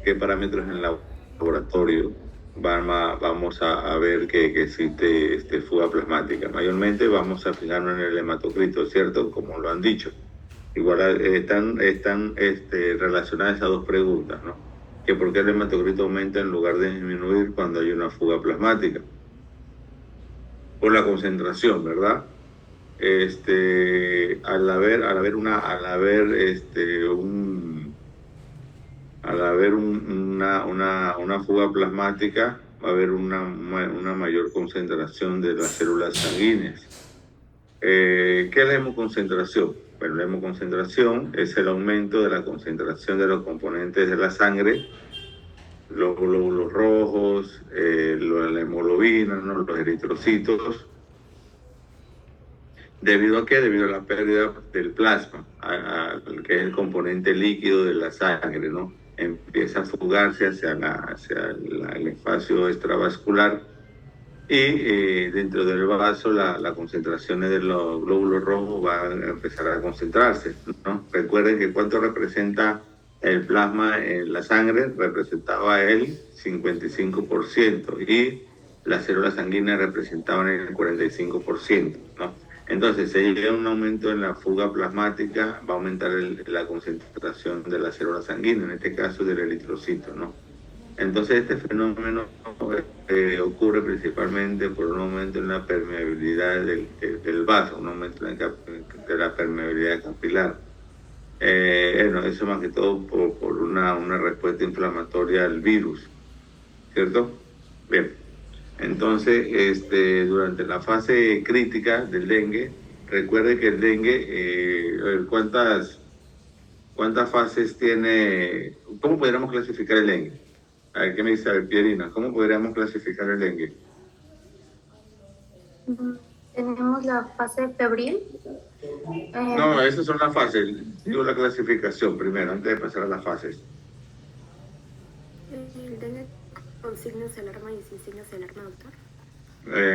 qué parámetros en el laboratorio vamos a ver que existe fuga plasmática. Mayormente vamos a fijarnos en el hematocrito, ¿cierto? Como lo han dicho. Igual están relacionadas esas dos preguntas, ¿no? Que por qué el hematocrito aumenta en lugar de disminuir cuando hay una fuga plasmática. Por la concentración, ¿verdad? Al haber una fuga plasmática, va a haber una mayor concentración de las células sanguíneas. ¿Qué es la hemoconcentración? Bueno, la hemoconcentración es el aumento de la concentración de los componentes de la sangre, los glóbulos rojos, la hemoglobina, ¿no? Los eritrocitos. ¿Debido a qué? Debido a la pérdida del plasma, que es el componente líquido de la sangre, ¿no? Empieza a fugarse el espacio extravascular y dentro del vaso la concentración de los glóbulos rojos va a empezar a concentrarse, ¿no? Recuerden que cuánto representa el plasma en la sangre, representaba el 55% y las células sanguíneas representaban el 45%, ¿no? Entonces, si hay un aumento en la fuga plasmática, va a aumentar la concentración de las células sanguíneas, en este caso del eritrocito, ¿no? Entonces, este fenómeno ocurre principalmente por un aumento en la permeabilidad del vaso, un aumento de la permeabilidad capilar. Bueno, eso más que todo por una respuesta inflamatoria al virus, ¿cierto? Bien, entonces, durante la fase crítica del dengue, recuerde que el dengue, ¿cuántas fases tiene? ¿Cómo podríamos clasificar el dengue? A ver, ¿qué me dice? A ver, Pierina, ¿cómo podríamos clasificar el dengue? Tenemos la fase febril. No, esas son las fases. Digo la clasificación primero, antes de pasar a las fases. El dengue con signos de alarma y sin signos de alarma, doctor.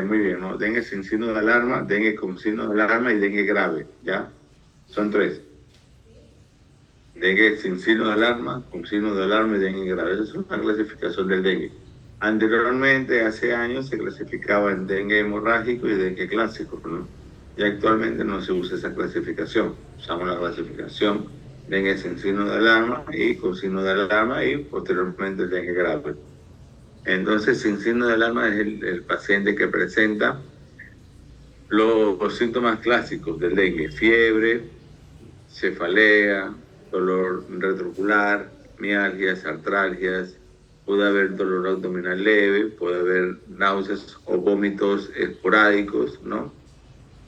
Muy bien, ¿no? Dengue sin signo de alarma, dengue con signo de alarma y dengue grave, ¿ya? Son tres. Dengue sin signo de alarma, con signo de alarma y dengue grave. Esa es una clasificación del dengue. Anteriormente, hace años, se clasificaba en dengue hemorrágico y dengue clásico, ¿no? Y actualmente no se usa esa clasificación. Usamos la clasificación dengue sin signo de alarma y con signo de alarma y posteriormente el dengue grave. Entonces, sin signo de alarma es el paciente que presenta los síntomas clásicos del dengue: fiebre, cefalea, dolor retroocular, mialgias, artralgias, puede haber dolor abdominal leve, puede haber náuseas o vómitos esporádicos, ¿no?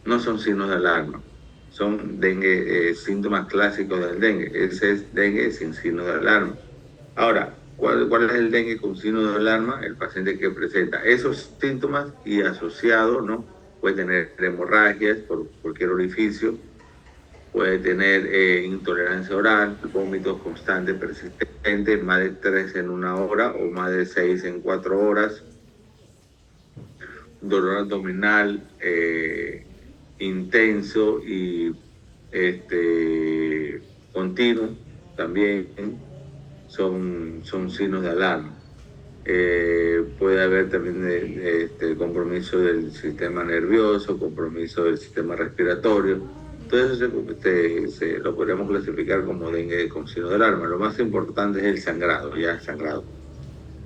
No son signos de alarma, son dengue, síntomas clásicos del dengue. Ese es dengue sin signo de alarma. Ahora, ¿cuál es el dengue con signo de alarma? El paciente que presenta esos síntomas y asociado, ¿no? Puede tener hemorragias por cualquier orificio, puede tener intolerancia oral, vómitos constantes, persistentes, más de 3 en una hora o más de 6 en 4 horas, dolor abdominal intenso y continuo, también son signos de alarma. Puede haber también compromiso del sistema nervioso, compromiso del sistema respiratorio. Todo eso lo podríamos clasificar como dengue con signo de alarma. Lo más importante es el sangrado, ya el sangrado.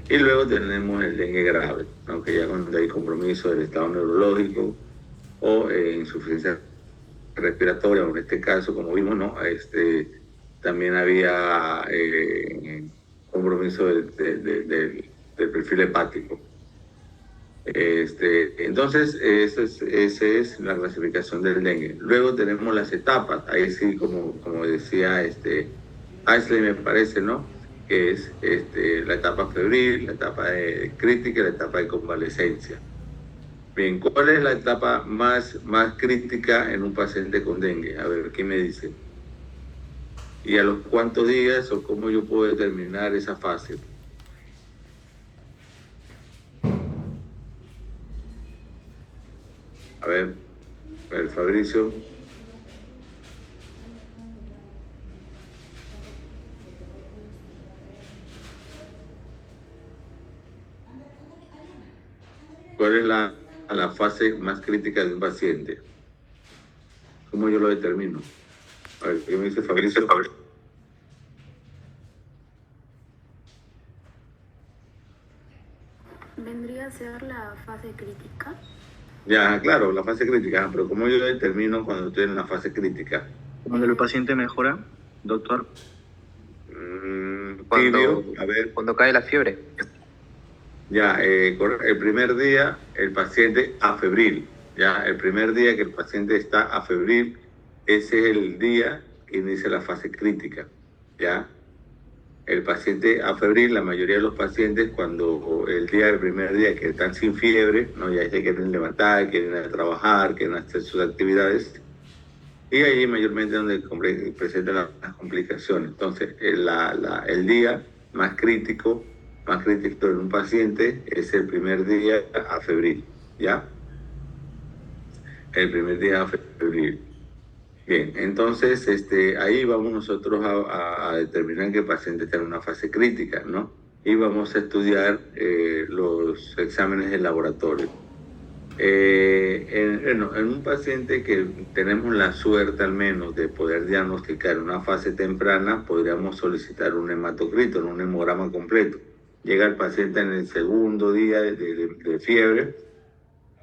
Y luego tenemos el dengue grave, aunque ya cuando hay compromiso del estado neurológico o insuficiencia respiratoria, o en este caso, como vimos, ¿no? También había compromiso del perfil hepático. Entonces, esa es la clasificación del dengue. Luego tenemos las etapas, ahí sí, como decía Ashley, me parece, ¿no? Que es la etapa febril, la etapa crítica y la etapa de convalescencia. Bien, ¿cuál es la etapa más crítica en un paciente con dengue? A ver, ¿qué me dice? ¿Y a los cuántos días o cómo yo puedo determinar esa fase? A ver, Fabricio. ¿Cuál es la fase más crítica de un paciente? ¿Cómo yo lo determino? A ver, ¿qué me dice Fabricio? Vendría a ser la fase crítica. Ya, claro, la fase crítica, pero ¿cómo yo determino cuando estoy en la fase crítica? Cuando el paciente mejora, doctor. Tibio, a ver. Cuando cae la fiebre. Ya, el primer día el paciente afebril, ya, el primer día que el paciente está afebril, ese es el día que inicia la fase crítica, ya. El paciente afebril, la mayoría de los pacientes, cuando el primer día que están sin fiebre, ¿no? Ya se quieren levantar, quieren ir a trabajar, quieren hacer sus actividades, y ahí mayormente donde presentan las complicaciones. Entonces, el día más crítico en un paciente es el primer día afebril, ¿ya? El primer día afebril. Bien, entonces ahí vamos nosotros a determinar que el paciente está en una fase crítica, ¿no? Y vamos a estudiar los exámenes de laboratorio. En un paciente que tenemos la suerte al menos de poder diagnosticar una fase temprana, podríamos solicitar un hematocrito, un hemograma completo. Llega el paciente en el segundo día de fiebre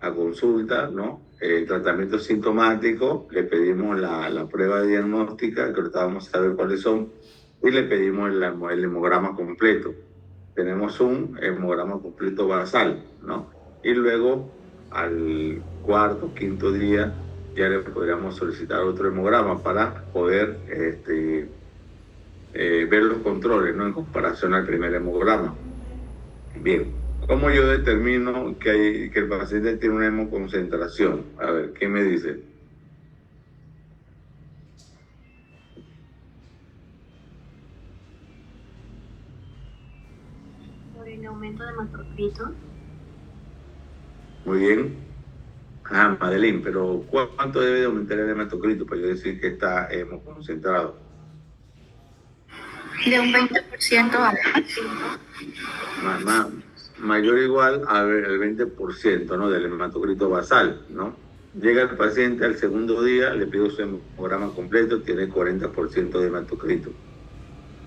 a consulta, ¿no? El tratamiento sintomático, le pedimos la prueba diagnóstica, que ahorita vamos a ver cuáles son, y le pedimos el hemograma completo. Tenemos un hemograma completo basal, ¿no? Y luego, al cuarto, quinto día, ya le podríamos solicitar otro hemograma para poder ver los controles, ¿no? En comparación al primer hemograma. Bien, ¿cómo yo determino que el paciente tiene una hemoconcentración? A ver, ¿qué me dice? Por el aumento de hematocrito. Muy bien. Ah, Madeline, pero ¿cuánto debe de aumentar el hematocrito para yo decir que está hemoconcentrado? De un 20% a Mayor o igual al 20%, ¿no? Del hematocrito basal, ¿no? Llega el paciente al segundo día, le pido su hemograma completo, tiene 40% de hematocrito.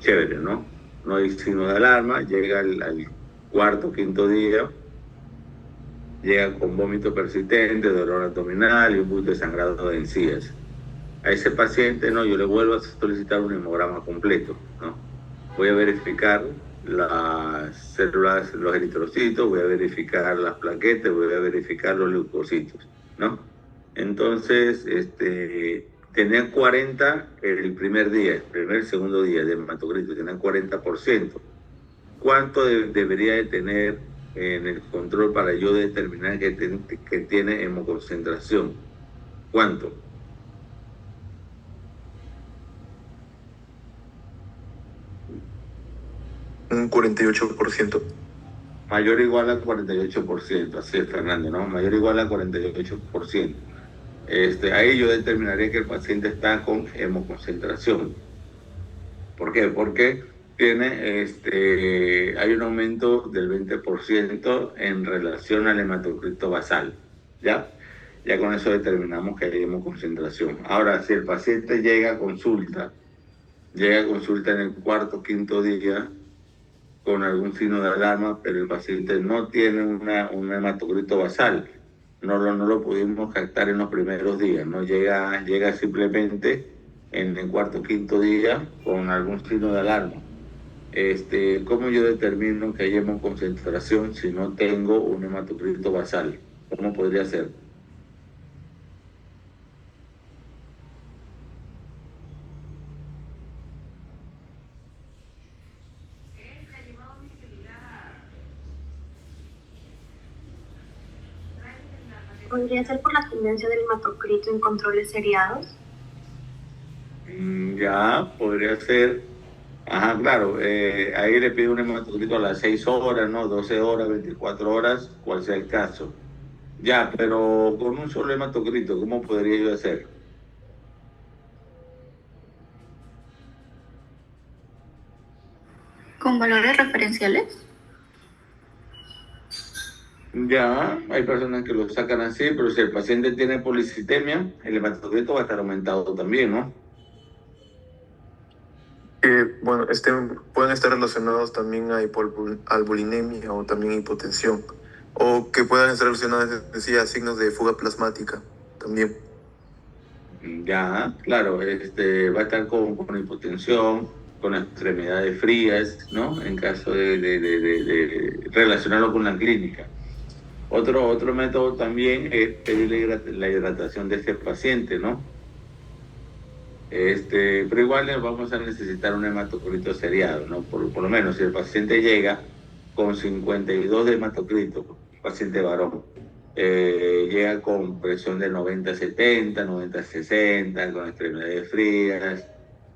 Chévere, ¿no? No hay signo de alarma, llega al cuarto, quinto día, llega con vómito persistente, dolor abdominal y un poquito de sangrado de encías. A ese paciente, ¿no? Yo le vuelvo a solicitar un hemograma completo, ¿no? Voy a verificar las células, los eritrocitos, voy a verificar las plaquetas, voy a verificar los leucocitos, ¿no? Entonces, tenía 40 el primer día, segundo día de hematocrito, tenía 40%. ¿Cuánto debería de tener en el control para yo determinar que tiene hemoconcentración? ¿Cuánto? Un 48%. Mayor o igual al 48%, así es, Fernando, ¿no? Mayor o igual al 48%. Ahí yo determinaría que el paciente está con hemoconcentración. ¿Por qué? Porque hay un aumento del 20% en relación al hematocrito basal, ¿ya? Ya con eso determinamos que hay hemoconcentración. Ahora, si el paciente llega a consulta en el cuarto, quinto día, con algún signo de alarma, pero el paciente no tiene un hematocrito basal. No lo pudimos captar en los primeros días, no llega simplemente en el cuarto, quinto día con algún signo de alarma. ¿Cómo yo determino que hay hemoconcentración si no tengo un hematocrito basal? ¿Cómo podría ser? ¿Podría ser por la tendencia del hematocrito en controles seriados? Ya, podría ser. Ajá, claro. Ahí le pido un hematocrito a las 6 horas, ¿no? 12 horas, 24 horas, cual sea el caso. Ya, pero con un solo hematocrito, ¿cómo podría yo hacer? ¿Con valores referenciales? Ya, hay personas que lo sacan así, pero si el paciente tiene policitemia, el hematocrito va a estar aumentado también, ¿no? Bueno, pueden estar relacionados también a albulinemia o también hipotensión. O que puedan estar relacionados, decía, a signos de fuga plasmática también. Ya, claro, va a estar con hipotensión, con extremidades frías, ¿no? En caso de relacionarlo con la clínica. Otro método también es pedir la hidratación de este paciente, ¿no? Pero igual le vamos a necesitar un hematocrito seriado, ¿no? Por lo menos si el paciente llega con 52 de hematocrito, paciente varón, llega con presión de 90-70, 90-60, con extremidades frías,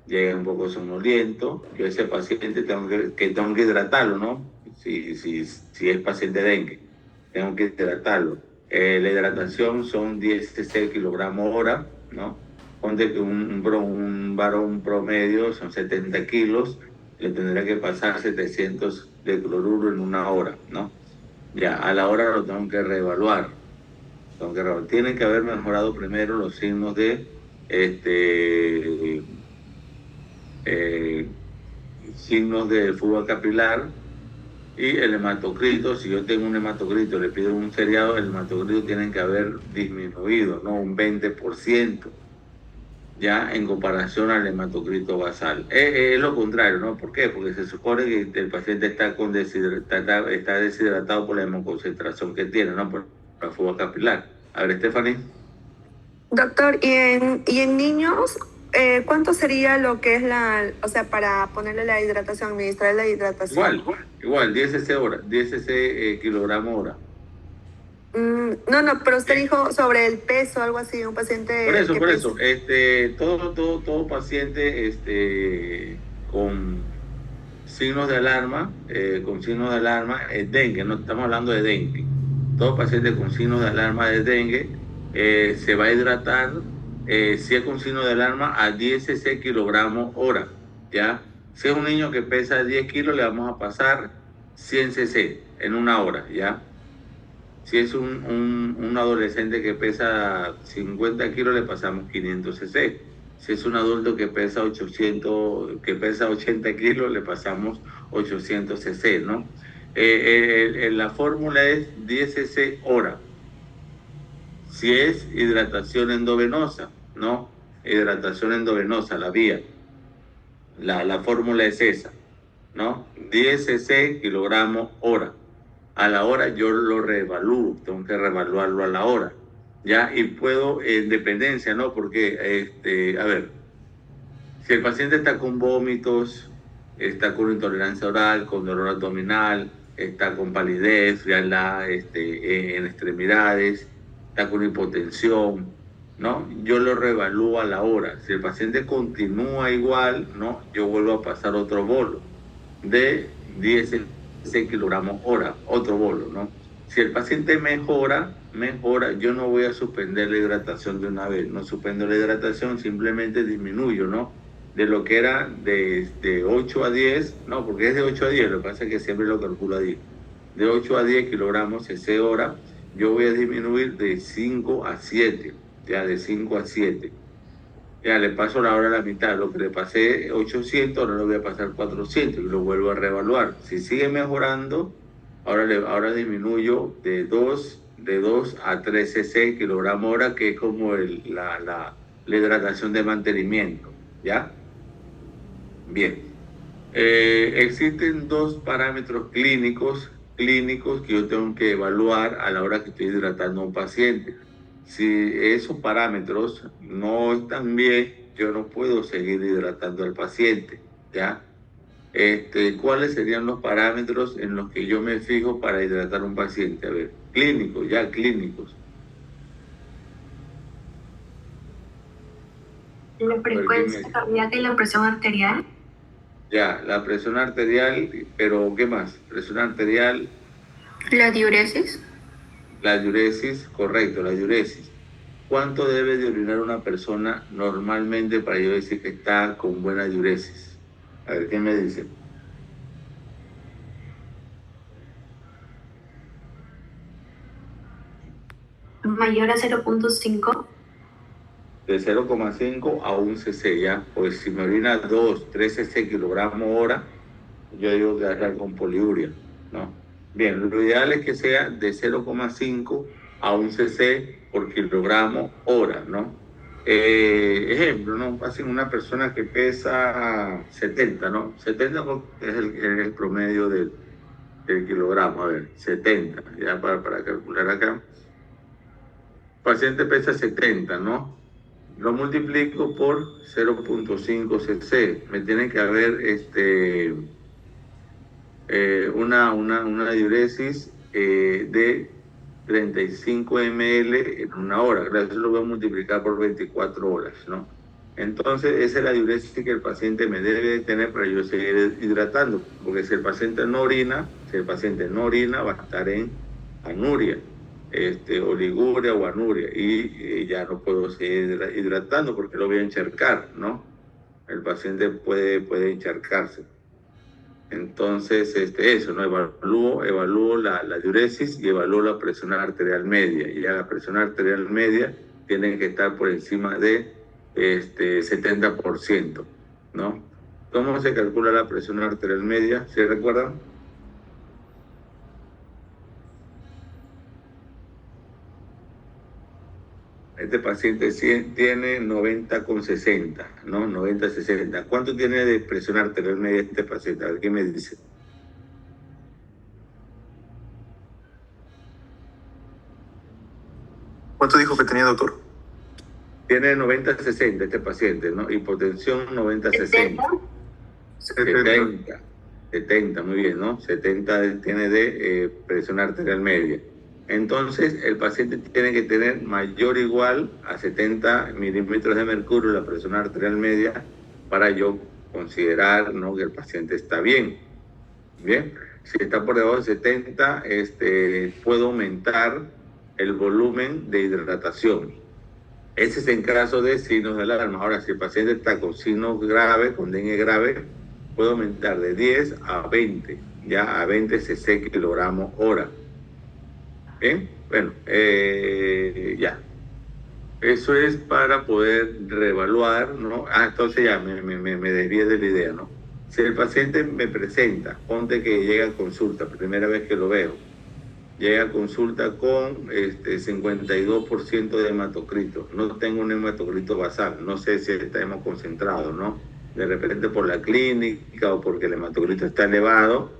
llega un poco somnoliento, yo ese paciente tengo que hidratarlo, ¿no? Si es paciente dengue, tengo que hidratarlo. La hidratación son 10 cc kilogramos hora, ¿no? Ponte que un varón promedio son 70 kilos, le tendrá que pasar 700 de cloruro en una hora, ¿no? Ya, a la hora lo tengo que reevaluar. Tienen que haber mejorado primero los signos de eh, signos de fuga capilar y el hematocrito. Si yo tengo un hematocrito, le pido un seriado, el hematocrito tiene que haber disminuido, ¿no? Un 20%. Ya en comparación al hematocrito basal. Es lo contrario, ¿no? ¿Por qué? Porque se supone que el paciente está deshidratado por la hemoconcentración que tiene, ¿no? Por la fuga capilar. A ver, Stephanie. Doctor, y en niños, ¿cuánto sería lo que es o sea, para ponerle la hidratación, administrar la hidratación? Igual, 10 cc hora, 10 cc kilogramo hora. No, pero usted dijo sobre el peso, algo así, un paciente que Por pesa. eso, todo paciente, con signos de alarma, es dengue, no estamos hablando de dengue. Todo paciente con signos de alarma de dengue se va a hidratar, si es con signo de alarma, a 10 cc kilogramos hora, ¿ya? Si es un niño que pesa 10 kilos, le vamos a pasar 100 cc en una hora, ¿ya? Si es un adolescente que pesa 50 kilos, le pasamos 500 cc. Si es un adulto que pesa 80 kilos, le pasamos 800 cc, ¿no? La fórmula es 10 cc hora. Si es hidratación endovenosa, ¿no? Hidratación endovenosa, la vía. La fórmula es esa, ¿no? 10 cc kilogramos hora. A la hora yo lo reevalúo, tengo que reevaluarlo a la hora, ¿ya? Y puedo, en dependencia, ¿no? Porque, a ver, si el paciente está con vómitos, está con intolerancia oral, con dolor abdominal, está con palidez, frialdad en extremidades, está con hipotensión, ¿no? Yo lo reevalúo a la hora. Si el paciente continúa igual, ¿no? Yo vuelvo a pasar otro bolo de 10 kilogramos hora, otro bolo, ¿no? Si el paciente mejora, yo no voy a suspender la hidratación de una vez, no suspendo la hidratación, simplemente disminuyo, ¿no? De lo que era de 8 a 10, no, porque es de 8 a 10, lo que pasa es que siempre lo calculo a 10. De 8 a 10 kilogramos cc hora, yo voy a disminuir de 5 a 7, ya de 5 a 7. Ya le paso la hora a la mitad, lo que le pasé 800, ahora le voy a pasar 400 y lo vuelvo a reevaluar. Si sigue mejorando, ahora disminuyo de 2 a 3 cc kilogramo hora, que es como la hidratación de mantenimiento, ¿ya? Bien. Existen dos parámetros clínicos que yo tengo que evaluar a la hora que estoy hidratando a un paciente. Si esos parámetros no están bien, yo no puedo seguir hidratando al paciente, ¿ya? ¿Cuáles serían los parámetros en los que yo me fijo para hidratar a un paciente? A ver, clínicos. La frecuencia cardíaca y la presión arterial. Ya, la presión arterial, pero ¿qué más? Presión arterial. La diuresis. La diuresis, correcto, la diuresis. ¿Cuánto debe de orinar una persona normalmente para yo decir que está con buena diuresis? A ver, ¿qué me dicen? mayor a 0.5. De 0,5 a 1 cc, ya. Pues si me orina 2, 3 cc kilogramo hora, yo digo que agarrar con poliuria, ¿no? Bien, lo ideal es que sea de 0,5 a 1 cc por kilogramo hora, ¿no? Ejemplo, ¿no? Hacen una persona que pesa 70, ¿no? 70 es el promedio del kilogramo, a ver, 70, ya para calcular acá. El paciente pesa 70, ¿no? Lo multiplico por 0.5 cc. Me tiene que haber una diuresis de 35 ml en una hora. Claro, eso lo voy a multiplicar por 24 horas, ¿no? Entonces, esa es la diuresis que el paciente me debe tener para yo seguir hidratando. Porque si el paciente no orina, va a estar en anuria, oliguria o anuria, y ya no puedo seguir hidratando porque lo voy a encharcar, ¿no? El paciente puede encharcarse. Entonces, eso, ¿no? Evalúo la diuresis y evalúo la presión arterial media. Y ya la presión arterial media tiene que estar por encima de 70%, ¿no? ¿Cómo se calcula la presión arterial media? ¿Se recuerdan? Este paciente tiene 90,60, ¿no? 90,60. ¿Cuánto tiene de presión arterial media este paciente? A ver, ¿qué me dice? ¿Cuánto dijo que tenía, doctor? Tiene 90,60 este paciente, ¿no? Hipotensión 90,60. 70, muy bien, ¿no? 70 tiene de presión arterial media. Entonces, el paciente tiene que tener mayor o igual a 70 milímetros de mercurio la presión arterial media para yo considerar, ¿no?, que el paciente está bien. Bien, si está por debajo de 70, puedo aumentar el volumen de hidratación. Ese es en caso de signos de alarma. Ahora, si el paciente está con signos graves, con dengue grave, puedo aumentar de 10 a 20, ya a 20 cc kilogramo hora. Bien, bueno, ya. Eso es para poder reevaluar, ¿no? Entonces ya me desvié de la idea, ¿no? Si el paciente me presenta, ponte que llega a consulta, primera vez que lo veo, llega a consulta con 52% de hematocrito. No tengo un hematocrito basal, no sé si está hemoconcentrado, ¿no? De repente por la clínica o porque el hematocrito está elevado,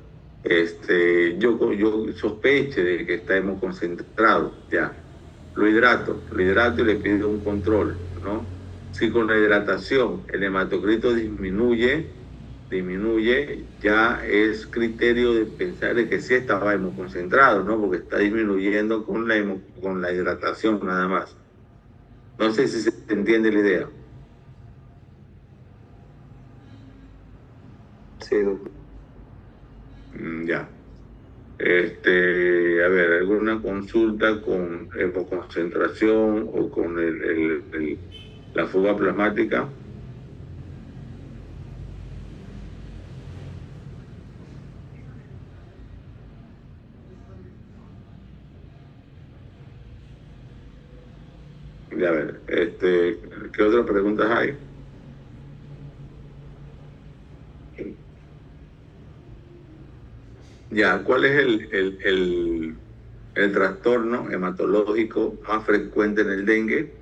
yo sospeche de que está hemoconcentrado, ya. Lo hidrato y le pido un control, ¿no? Si con la hidratación el hematocrito disminuye, ya es criterio de pensar de que sí estaba hemoconcentrado, ¿no? Porque está disminuyendo con la hidratación nada más. No sé si se entiende la idea. Sí, doctor. Ya. A ver, alguna consulta con hemoconcentración o con la fuga plasmática. Ya, a ver, ¿qué otras preguntas hay? Ya, ¿cuál es el trastorno hematológico más frecuente en el dengue?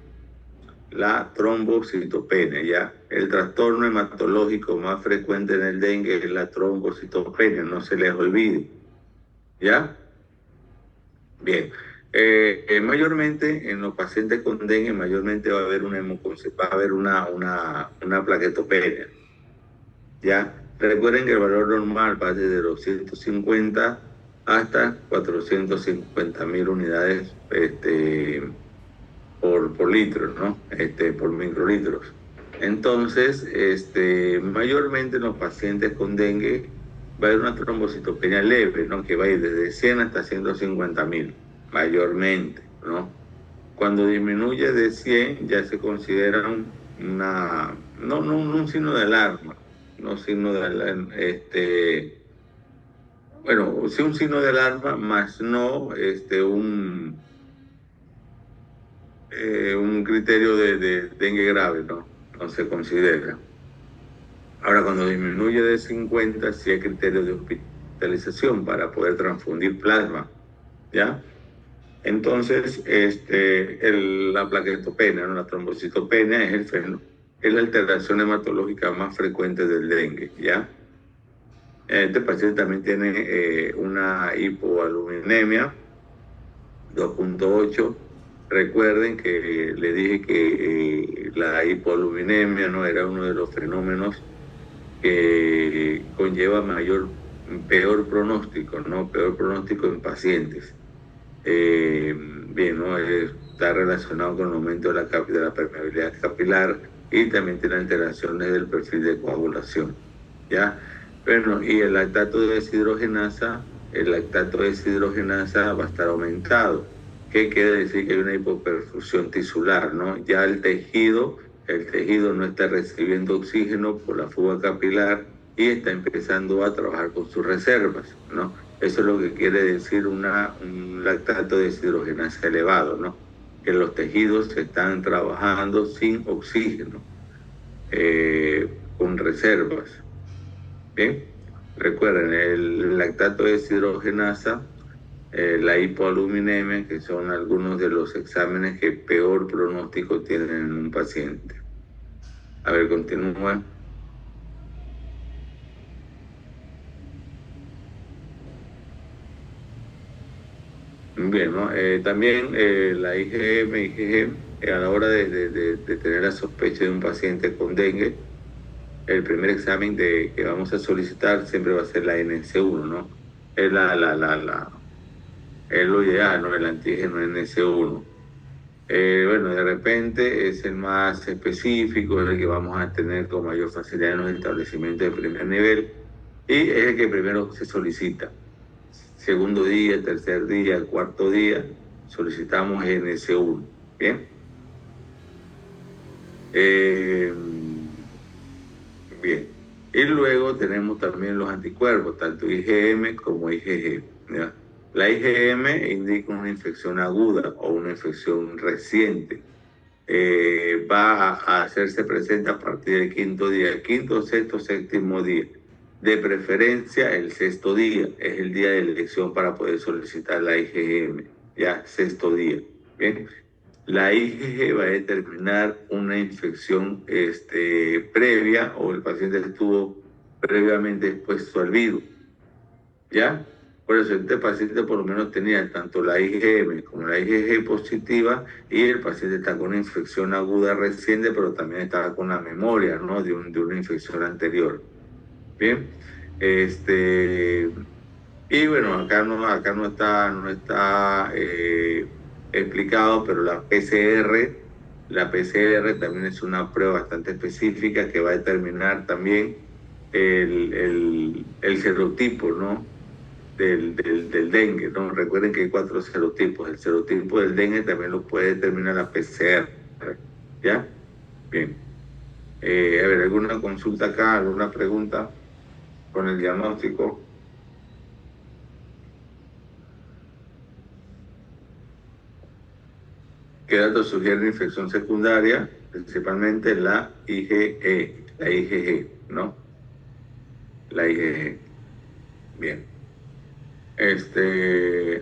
La trombocitopenia, ¿ya? El trastorno hematológico más frecuente en el dengue es la trombocitopenia, no se les olvide, ¿ya? Bien. Mayormente en los pacientes con dengue, mayormente va a haber una plaquetopenia, ¿ya? Recuerden que el valor normal va desde los 150 hasta 450.000 unidades por litro, ¿no? Por microlitros. Entonces, mayormente en los pacientes con dengue va a haber una trombocitopenia leve, ¿no? Que va a ir desde 100 hasta 150.000, mayormente, ¿no? Cuando disminuye de 100 ya se considera no un signo de alarma, no signo de alarma, bueno, sí un signo de alarma, más no un criterio de dengue grave, ¿no? No se considera. Ahora, cuando disminuye de 50, sí hay criterio de hospitalización para poder transfundir plasma, ¿ya? Entonces, la plaquetopenia, ¿no? La trombocitopenia es la alteración hematológica más frecuente del dengue, ¿ya? Este paciente también tiene una hipoaluminemia 2.8. Recuerden que le dije que la hipoaluminemia, ¿no?, era uno de los fenómenos que conlleva peor pronóstico, ¿no? Peor pronóstico en pacientes. Bien, ¿no? Está relacionado con el aumento de la permeabilidad capilar y también tiene alteraciones del perfil de coagulación, ¿ya? Bueno, y el lactato de deshidrogenasa va a estar aumentado. ¿Qué quiere decir? Que hay una hipoperfusión tisular, ¿no? Ya el tejido no está recibiendo oxígeno por la fuga capilar y está empezando a trabajar con sus reservas, ¿no? Eso es lo que quiere decir un lactato de deshidrogenasa elevado, ¿no? Que los tejidos están trabajando sin oxígeno, con reservas. Bien, recuerden, el lactato de deshidrogenasa, la hipoaluminemia, que son algunos de los exámenes que peor pronóstico tienen en un paciente. A ver, continúa. Bien, ¿no? También la IgG, a la hora de tener la sospecha de un paciente con dengue, el primer examen que vamos a solicitar siempre va a ser la NS1, ¿no? Es el OIA, ¿no? El antígeno NS1. Bueno, de repente es el más específico, es el que vamos a tener con mayor facilidad en los establecimientos de primer nivel y es el que primero se solicita. Segundo día, tercer día, cuarto día, solicitamos NS1. Bien. Bien. Y luego tenemos también los anticuerpos, tanto IgM como IgG, ¿ya? La IgM indica una infección aguda o una infección reciente. Va a hacerse presente a partir del quinto, sexto, séptimo día. De preferencia, el sexto día es el día de elección para poder solicitar la IgM, ya, sexto día. Bien. La IgG va a determinar una infección previa o el paciente estuvo previamente expuesto al virus, ¿ya? Por eso este paciente por lo menos tenía tanto la IgM como la IgG positiva y el paciente está con una infección aguda reciente, pero también estaba con la memoria, ¿no?, de una infección anterior. Bien, y bueno, acá no está explicado, pero la PCR también es una prueba bastante específica que va a determinar también el serotipo, ¿no?, del dengue, ¿no? Recuerden que hay 4 serotipos. El serotipo del dengue también lo puede determinar la PCR, ¿ya? Bien. A ver, ¿alguna consulta acá? ¿Alguna pregunta con el diagnóstico? ¿Qué datos sugieren infección secundaria? Principalmente la IgG, ¿no? La IgG. Bien.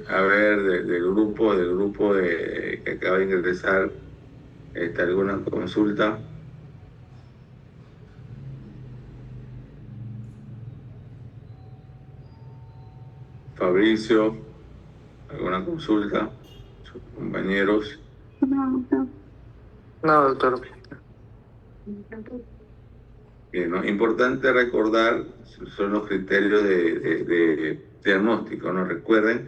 A ver, del grupo que acaba de ingresar, alguna consulta. Fabricio, ¿alguna consulta? Sus compañeros. No, doctor. Bien, ¿no? Importante recordar, son los criterios de diagnóstico, ¿no? Recuerden,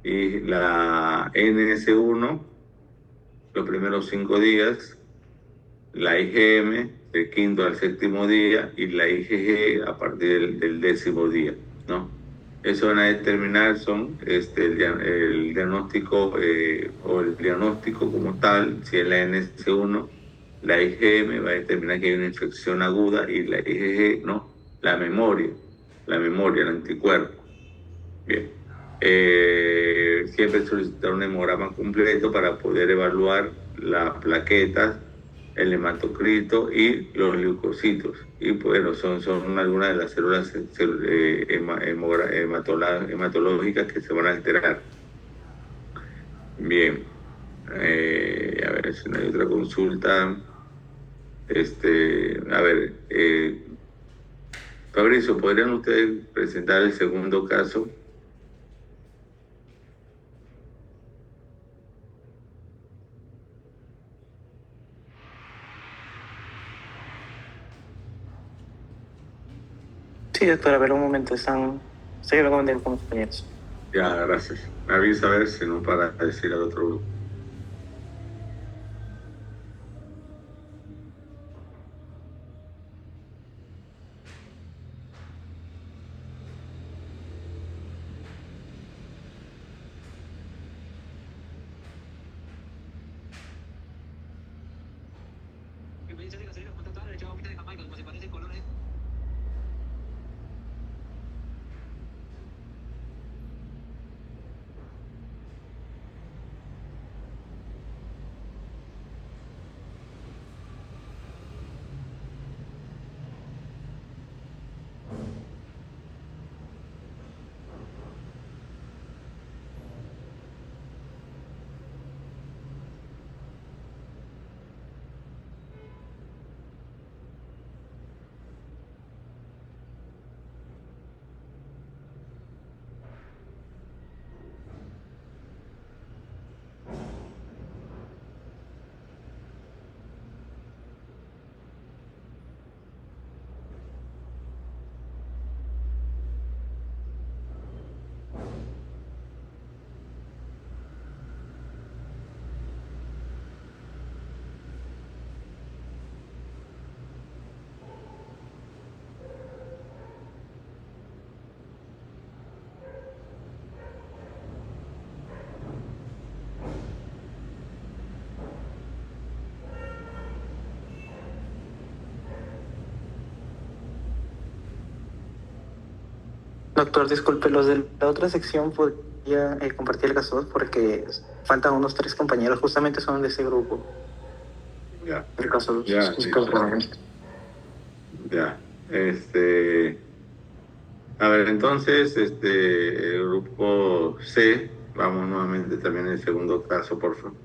y la NS1, los primeros 5 días, la IgM, del quinto al séptimo día, y la IgG a partir del 10.º día, ¿no? Eso van a determinar el diagnóstico o el diagnóstico como tal. Si es la NS1, la IgM va a determinar que hay una infección aguda y la IgG, ¿no?, la memoria, el anticuerpo. Bien. siempre solicitar un hemograma completo para poder evaluar las plaquetas, el hematocrito y los leucocitos. Y bueno, son algunas de las células hematológicas que se van a alterar. Bien. A ver si no hay otra consulta. A ver, Fabricio, ¿podrían ustedes presentar el segundo caso? Sí, doctora, a ver un momento, estoy hablando con mis compañeros. Ya, gracias. Me avisa a ver si no para decir al otro grupo. Doctor, disculpe, los de la otra sección podría compartir el caso 2 porque faltan unos 3 compañeros, justamente son de ese grupo. Ya. El caso 2. Ya, ya. A ver, entonces, el grupo C, vamos nuevamente también al segundo caso, por favor.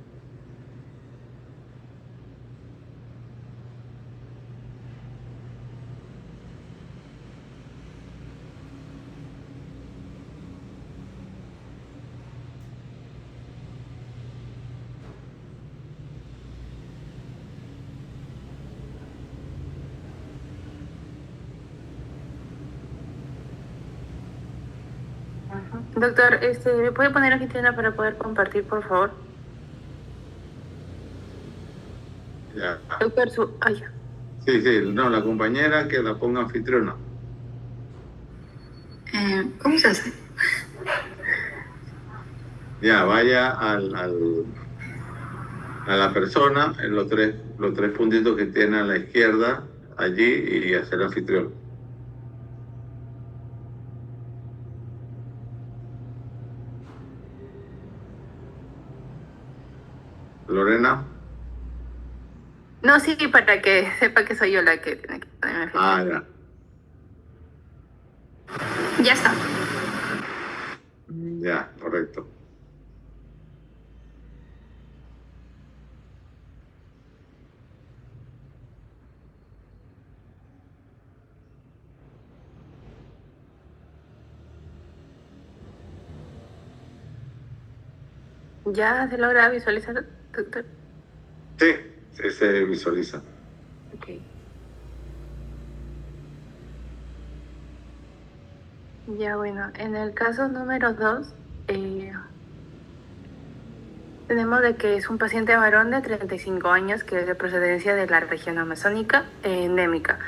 Doctor, ¿me puede poner anfitriona para poder compartir, por favor? Ya. Doctor, ay. Sí, no, la compañera que la ponga anfitriona. ¿Cómo se hace? Ya, vaya a la persona, en los tres puntitos que tiene a la izquierda, allí, y hacer anfitrión. Lorena. No, sí, para que sepa que soy yo la que tiene que ponerme anfitriona. Ya. Ya está. Ya, correcto. ¿Ya se logra visualizar, doctor? Sí, se visualiza. Ok. Ya, bueno, en el caso número 2, tenemos de que es un paciente varón de 35 años que es de procedencia de la región amazónica endémica.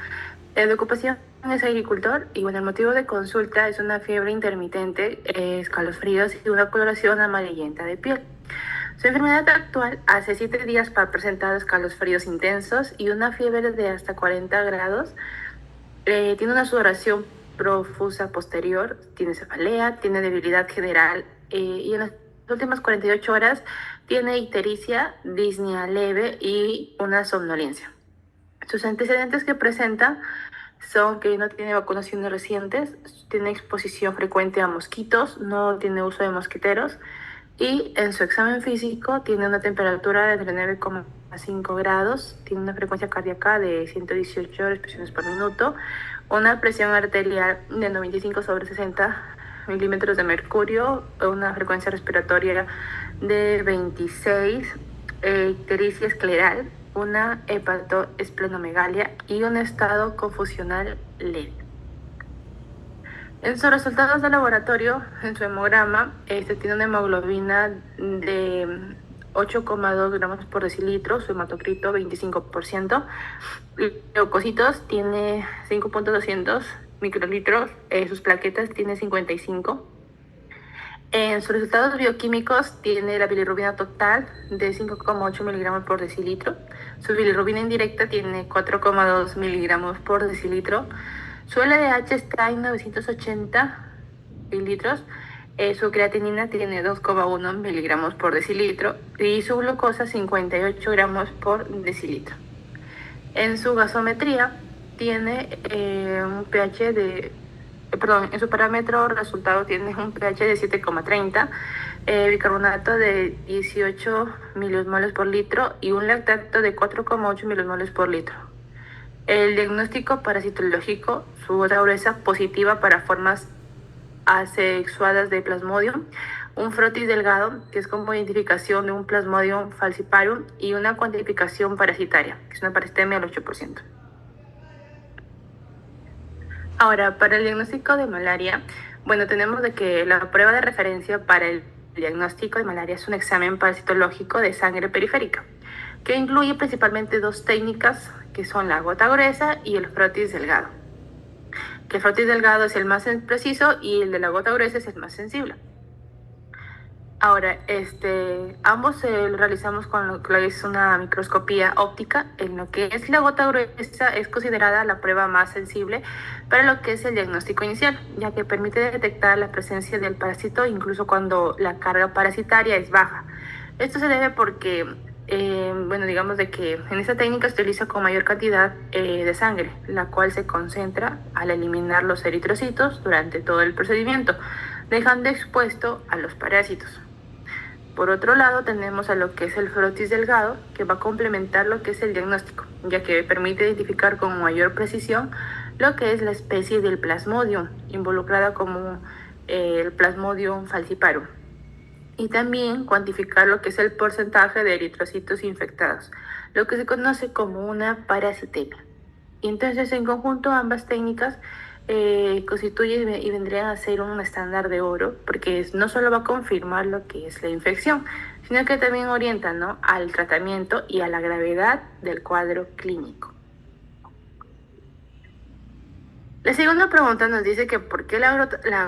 De ocupación es agricultor y bueno, el motivo de consulta es una fiebre intermitente, escalofríos y una coloración amarillenta de piel. Su enfermedad actual hace 7 días ha presentado escalofríos intensos y una fiebre de hasta 40 grados. Tiene una sudoración profusa posterior, tiene cefalea, tiene debilidad general y en las últimas 48 horas tiene ictericia, disnea leve y una somnolencia. Sus antecedentes que presenta son que no tiene vacunaciones recientes, tiene exposición frecuente a mosquitos, no tiene uso de mosquiteros y en su examen físico tiene una temperatura de entre 9,5 grados, tiene una frecuencia cardíaca de 118 respiraciones por minuto, una presión arterial de 95/60 milímetros de mercurio, una frecuencia respiratoria de 26, ictericia escleral, una hepatoesplenomegalia y un estado confusional leve. En sus resultados de laboratorio, en su hemograma, tiene una hemoglobina de 8,2 gramos por decilitro, su hematocrito 25%, leucocitos tiene 5.200 microlitros, sus plaquetas tiene 55. En sus resultados bioquímicos tiene la bilirrubina total de 5,8 miligramos por decilitro, su bilirrubina indirecta tiene 4,2 miligramos por decilitro, su LDH está en 980 mililitros, su creatinina tiene 2,1 miligramos por decilitro y su glucosa 58 gramos por decilitro. En su gasometría tiene un pH de... en su parámetro resultado tiene un pH de 7,30, bicarbonato de 18 miliosmoles por litro y un lactato de 4,8 miliosmoles por litro. El diagnóstico parasitológico, su gota gruesa positiva para formas asexuadas de Plasmodium, un frotis delgado, que es como identificación de un Plasmodium falciparum, y una cuantificación parasitaria, que es una parasitemia del 8%. Ahora, para el diagnóstico de malaria, bueno, tenemos de que la prueba de referencia para el diagnóstico de malaria es un examen parasitológico de sangre periférica, que incluye principalmente dos técnicas, que son la gota gruesa y el frotis delgado. Que el frotis delgado es el más preciso y el de la gota gruesa es el más sensible. Ahora, ambos lo realizamos con lo que es una microscopía óptica. En lo que es la gota gruesa es considerada la prueba más sensible para lo que es el diagnóstico inicial, ya que permite detectar la presencia del parásito incluso cuando la carga parasitaria es baja. Esto se debe porque, digamos de que en esta técnica se utiliza con mayor cantidad de sangre, la cual se concentra al eliminar los eritrocitos durante todo el procedimiento, dejando expuesto a los parásitos. Por otro lado, tenemos a lo que es el frotis delgado, que va a complementar lo que es el diagnóstico, ya que permite identificar con mayor precisión lo que es la especie del Plasmodium, involucrada como el Plasmodium falciparum, y también cuantificar lo que es el porcentaje de eritrocitos infectados, lo que se conoce como una parasitemia. Y entonces, en conjunto, ambas técnicas constituyen y vendrían a ser un estándar de oro, porque no solo va a confirmar lo que es la infección, sino que también orienta, ¿no?, al tratamiento y a la gravedad del cuadro clínico. La segunda pregunta nos dice que ¿por qué la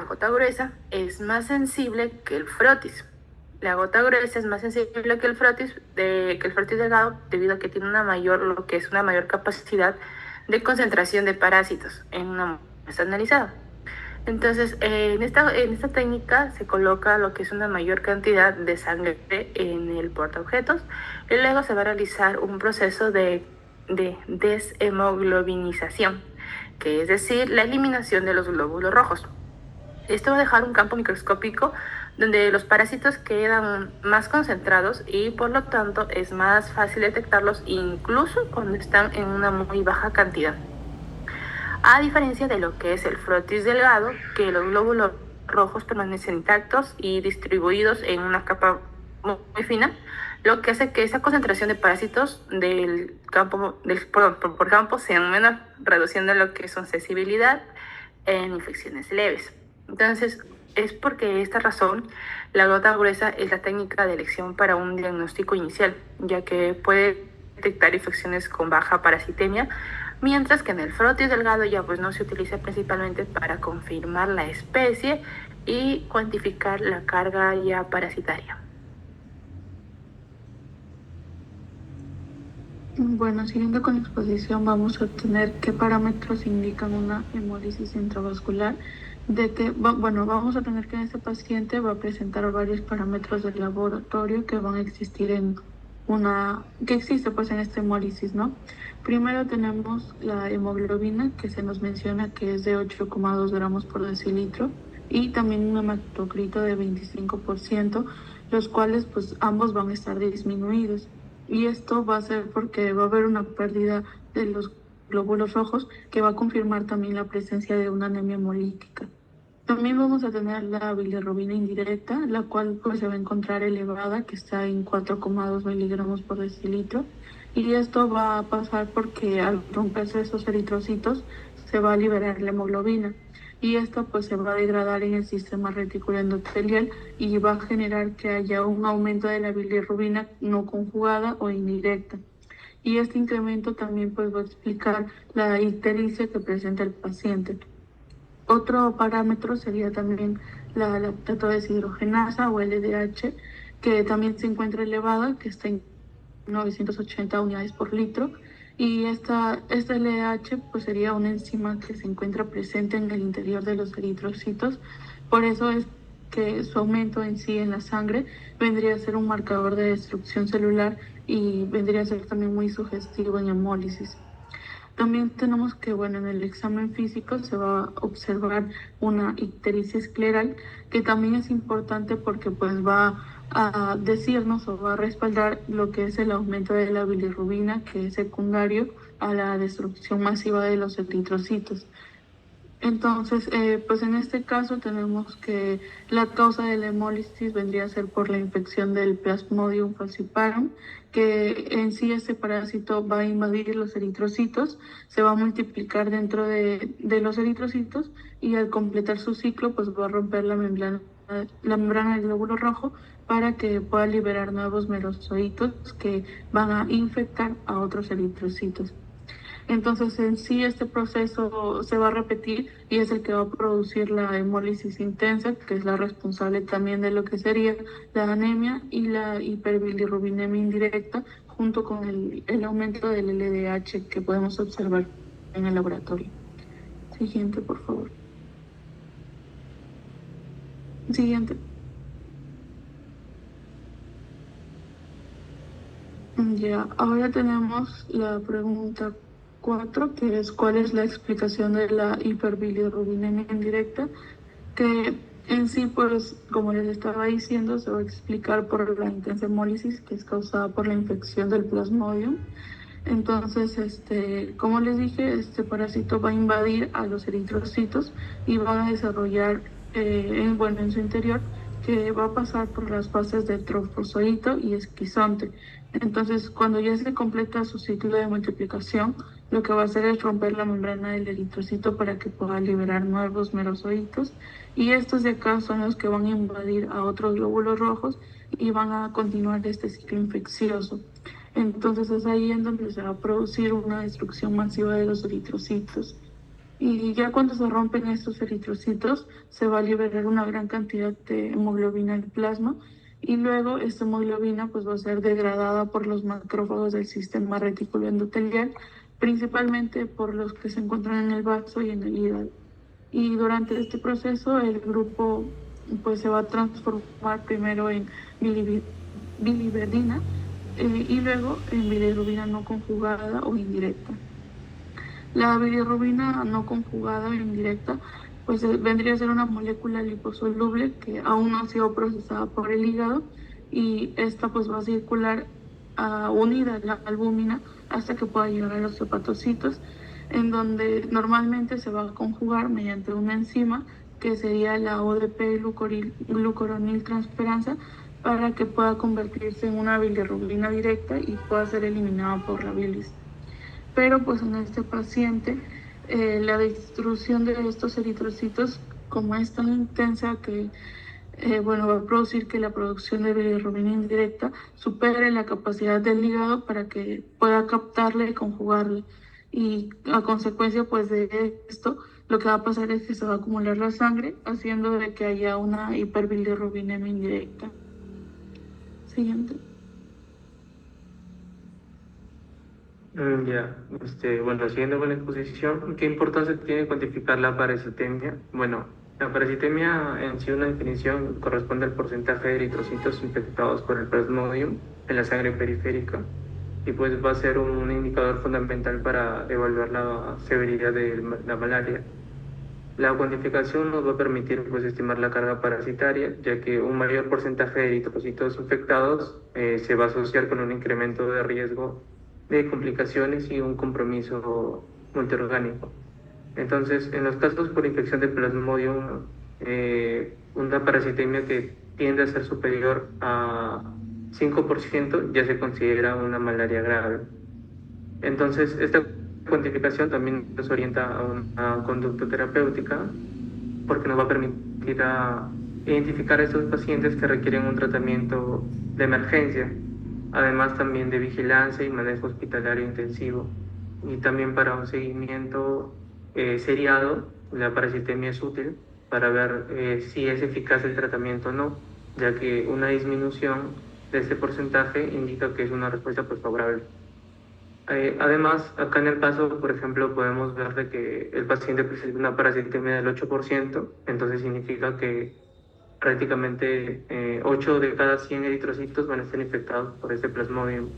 gota gruesa es más sensible que el frotis? La gota gruesa es más sensible que el frotis delgado debido a que tiene una mayor capacidad de concentración de parásitos en una muestra analizada. Entonces, en esta técnica se coloca lo que es una mayor cantidad de sangre en el portaobjetos y luego se va a realizar un proceso de deshemoglobinización, que es decir, la eliminación de los glóbulos rojos. Esto va a dejar un campo microscópico donde los parásitos quedan más concentrados y por lo tanto es más fácil detectarlos incluso cuando están en una muy baja cantidad. A diferencia de lo que es el frotis delgado, que los glóbulos rojos permanecen intactos y distribuidos en una capa muy fina, lo que hace que esa concentración de parásitos por campo sean menor, reduciendo lo que es sensibilidad en infecciones leves. Entonces, es porque esta razón, la gota gruesa es la técnica de elección para un diagnóstico inicial, ya que puede detectar infecciones con baja parasitemia, mientras que en el frotis delgado ya pues no se utiliza principalmente para confirmar la especie y cuantificar la carga ya parasitaria. Bueno, siguiendo con la exposición, vamos a obtener qué parámetros indican una hemólisis intravascular de que, bueno, vamos a tener que este paciente va a presentar varios parámetros del laboratorio que van a existir que existe pues en esta hemólisis, ¿no? Primero tenemos la hemoglobina, que se nos menciona que es de 8,2 gramos por decilitro, y también un hematocrito de 25%, los cuales pues ambos van a estar disminuidos. Y esto va a ser porque va a haber una pérdida de los glóbulos rojos que va a confirmar también la presencia de una anemia hemolítica. También vamos a tener la bilirrubina indirecta, la cual pues se va a encontrar elevada, que está en 4,2 miligramos por decilitro. Y esto va a pasar porque al romperse esos eritrocitos se va a liberar la hemoglobina. Y esto pues se va a degradar en el sistema retículo endotelial y va a generar que haya un aumento de la bilirrubina no conjugada o indirecta. Y este incremento también pues va a explicar la ictericia que presenta el paciente. Otro parámetro sería también la lactato deshidrogenasa o LDH, que también se encuentra elevada, que está en 980 unidades por litro. Y esta LDH pues sería una enzima que se encuentra presente en el interior de los eritrocitos. Por eso es que su aumento en sí en la sangre vendría a ser un marcador de destrucción celular y vendría a ser también muy sugestivo en hemólisis. También tenemos que, bueno, en el examen físico se va a observar una ictericia escleral, que también es importante porque pues va a decirnos o va a respaldar lo que es el aumento de la bilirrubina, que es secundario a la destrucción masiva de los eritrocitos. Entonces, pues en este caso tenemos que la causa de la hemólisis vendría a ser por la infección del Plasmodium falciparum, que en sí este parásito va a invadir los eritrocitos, se va a multiplicar dentro de los eritrocitos y al completar su ciclo, pues va a romper la membrana del glóbulo rojo para que pueda liberar nuevos merozoitos que van a infectar a otros eritrocitos. Entonces, en sí, este proceso se va a repetir y es el que va a producir la hemólisis intensa, que es la responsable también de lo que sería la anemia y la hiperbilirrubinemia indirecta, junto con el aumento del LDH que podemos observar en el laboratorio. Siguiente, por favor. Siguiente. Ya, ahora tenemos la pregunta 4, que es ¿cuál es la explicación de la hiperbilirrubinemia indirecta? Que en sí, pues, como les estaba diciendo, se va a explicar por la intensa hemólisis que es causada por la infección del Plasmodium. Entonces, como les dije, este parásito va a invadir a los eritrocitos y va a desarrollar, en su interior, que va a pasar por las fases de trofozoito y esquizonte. Entonces, cuando ya se completa su ciclo de multiplicación, lo que va a hacer es romper la membrana del eritrocito para que pueda liberar nuevos merozoitos. Y estos de acá son los que van a invadir a otros glóbulos rojos y van a continuar este ciclo infeccioso. Entonces es ahí en donde se va a producir una destrucción masiva de los eritrocitos. Y ya cuando se rompen estos eritrocitos, se va a liberar una gran cantidad de hemoglobina en el plasma y luego esta hemoglobina pues va a ser degradada por los macrófagos del sistema retículo endotelial, principalmente por los que se encuentran en el vaso y en el hígado. Y durante este proceso el grupo pues se va a transformar primero en biliverdina y luego en bilirrubina no conjugada o indirecta. La bilirrubina no conjugada o indirecta pues vendría a ser una molécula liposoluble que aún no ha sido procesada por el hígado y esta pues va a circular unida a la albúmina hasta que pueda llegar a los hepatocitos, en donde normalmente se va a conjugar mediante una enzima que sería la ODP glucoronil transferasa para que pueda convertirse en una bilirrubina directa y pueda ser eliminada por la bilis. Pero pues en este paciente la distribución de estos eritrocitos como es tan intensa que va a producir que la producción de bilirrubina indirecta supere la capacidad del hígado para que pueda captarla y conjugarla. Y a consecuencia pues de esto, lo que va a pasar es que se va a acumular la sangre, haciendo de que haya una hiperbilirrubinemia indirecta. Siguiente. Ya, bueno, siguiendo con la exposición, ¿qué importancia tiene cuantificar la parasitemia? Bueno, La parasitemia en sí, una definición, corresponde al porcentaje de eritrocitos infectados por el Plasmodium en la sangre periférica y pues va a ser un indicador fundamental para evaluar la severidad de la malaria. La cuantificación nos va a permitir pues estimar la carga parasitaria, ya que un mayor porcentaje de eritrocitos infectados se va a asociar con un incremento de riesgo de complicaciones y un compromiso multiorgánico. Entonces, en los casos por infección de Plasmodium, una parasitemia que tiende a ser superior a 5% ya se considera una malaria grave. Entonces, esta cuantificación también nos orienta a una conducta terapéutica porque nos va a permitir identificar a estos pacientes que requieren un tratamiento de emergencia, además también de vigilancia y manejo hospitalario intensivo. Y también para un seguimiento seriado, la parasitemia es útil para ver si es eficaz el tratamiento o no, ya que una disminución de este porcentaje indica que es una respuesta pues, favorable. Además, acá en el caso, por ejemplo, podemos ver de que el paciente presenta una parasitemia del 8%, entonces significa que prácticamente 8 de cada 100 eritrocitos van a estar infectados por este Plasmodium.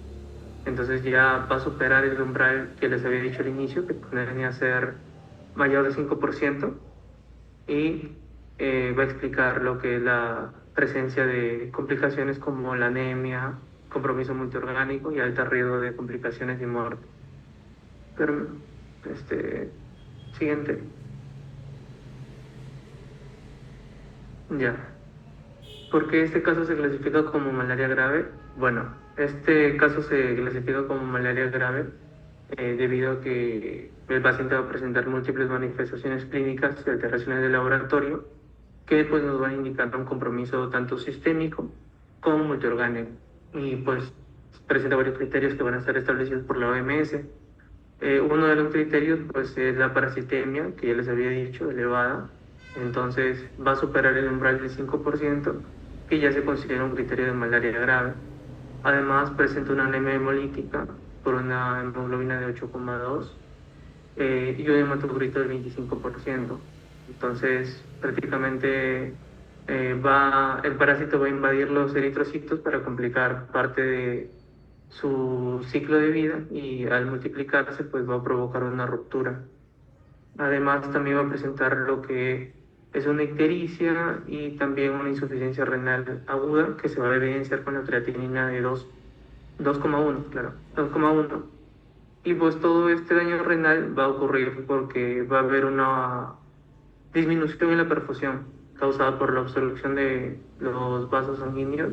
Entonces ya va a superar el umbral que les había dicho al inicio, que venía a ser mayor de 5%, y va a explicar lo que es la presencia de complicaciones como la anemia, compromiso multiorgánico y alto riesgo de complicaciones y muerte. Pero, siguiente. Ya. ¿Por qué este caso se clasifica como malaria grave? Bueno, este caso se clasifica como malaria grave debido a que el paciente va a presentar múltiples manifestaciones clínicas y alteraciones del laboratorio que después nos van a indicar un compromiso tanto sistémico como multiorgánico. Y pues presenta varios criterios que van a estar establecidos por la OMS. Uno de los criterios pues es la parasitemia, que ya les había dicho, elevada. Entonces va a superar el umbral del 5%, que ya se considera un criterio de malaria grave. Además presenta una anemia hemolítica por una hemoglobina de 8,2 y un hematocrito del 25%. Entonces prácticamente el parásito va a invadir los eritrocitos para complicar parte de su ciclo de vida y al multiplicarse pues va a provocar una ruptura. Además también va a presentar lo que es una ictericia y también una insuficiencia renal aguda que se va a evidenciar con la creatinina de 2,1, claro, 2,1. Y pues todo este daño renal va a ocurrir porque va a haber una disminución en la perfusión causada por la obstrucción de los vasos sanguíneos,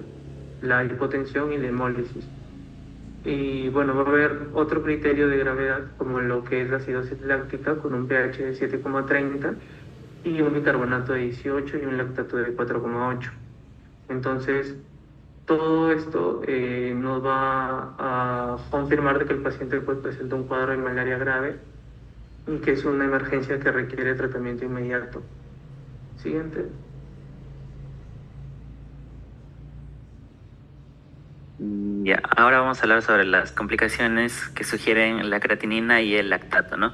la hipotensión y la hemólisis. Y bueno, va a haber otro criterio de gravedad como lo que es la acidosis láctica con un pH de 7,30 y un bicarbonato de 18 y un lactato de 4,8. Entonces, todo esto nos va a confirmar de que el paciente pues, presenta un cuadro de malaria grave y que es una emergencia que requiere tratamiento inmediato. Siguiente. Ya, ahora vamos a hablar sobre las complicaciones que sugieren la creatinina y el lactato, ¿no?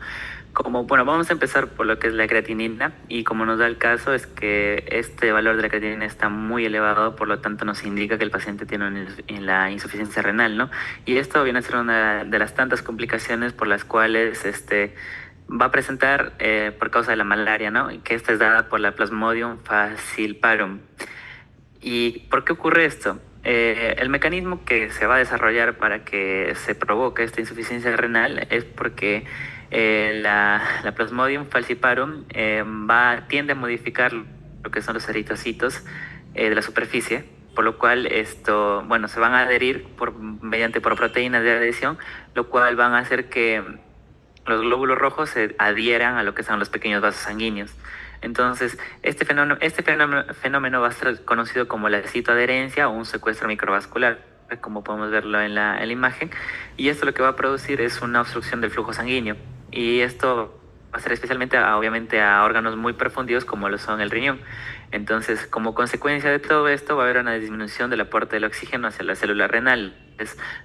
Vamos a empezar por lo que es la creatinina y como nos da el caso es que este valor de la creatinina está muy elevado, por lo tanto nos indica que el paciente tiene la insuficiencia renal, ¿no? Y esto viene a ser una de las tantas complicaciones por las cuales va a presentar por causa de la malaria, ¿no? Que esta es dada por la Plasmodium falciparum. ¿Y por qué ocurre esto? El mecanismo que se va a desarrollar para que se provoque esta insuficiencia renal es porque la Plasmodium falciparum tiende a modificar lo que son los eritrocitos de la superficie, por lo cual se van a adherir mediante proteínas de adhesión, lo cual van a hacer que los glóbulos rojos se adhieran a lo que son los pequeños vasos sanguíneos. Entonces, este fenómeno va a ser conocido como la citoadherencia o un secuestro microvascular, como podemos verlo en la imagen, y esto lo que va a producir es una obstrucción del flujo sanguíneo, y esto va a ser especialmente, obviamente, a órganos muy profundos como lo son el riñón. Entonces, como consecuencia de todo esto, va a haber una disminución del aporte del oxígeno hacia las células renales,